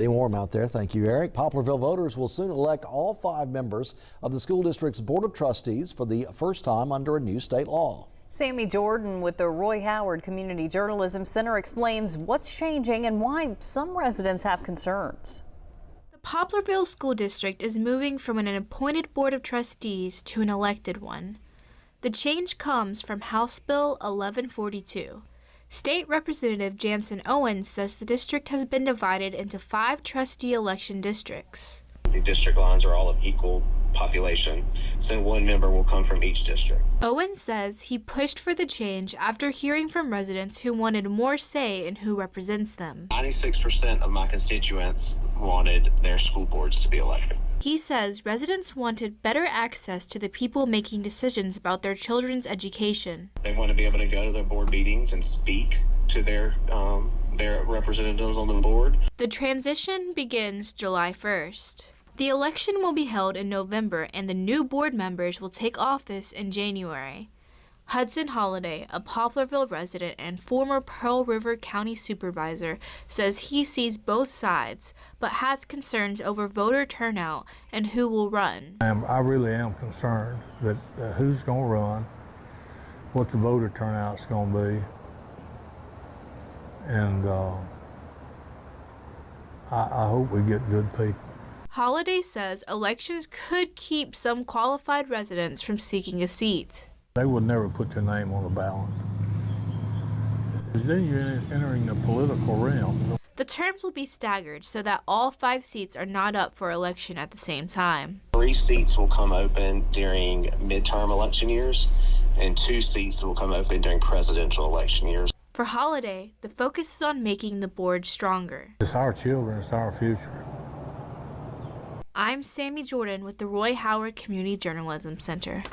Getting warm out there. Thank you, Eric. Poplarville voters will soon elect all 5 members of the school district's Board of Trustees for the first time under a new state law. Sammy Jordan with the Roy Howard Community Journalism Center explains what's changing and why some residents have concerns. The Poplarville School District is moving from an appointed Board of Trustees to an elected one. The change comes from House Bill 1142. State Representative Jansen Owens says the district has been divided into 5 trustee election districts. The district lines are all of equal population, so 1 member will come from each district. Owens says he pushed for the change after hearing from residents who wanted more say in who represents them. 96% of my constituents wanted their school boards to be elected. He says residents wanted better access to the people making decisions about their children's education. They want to be able to go to their board meetings and speak to their representatives on the board. The transition begins July 1st. The election will be held in November and the new board members will take office in January. Hudson Holliday, a Poplarville resident and former Pearl River County supervisor, says he sees both sides, but has concerns over voter turnout and who will run. I really am concerned that who's going to run, what the voter turnout's going to be, and I hope we get good people. Holliday says elections could keep some qualified residents from seeking a seat. They would never put their name on the ballot. Then you're entering the political realm. The terms will be staggered so that all 5 seats are not up for election at the same time. 3 seats will come open during midterm election years, and 2 seats will come open during presidential election years. For Holliday, the focus is on making the board stronger. It's our children, it's our future. I'm Sammy Jordan with the Roy Howard Community Journalism Center.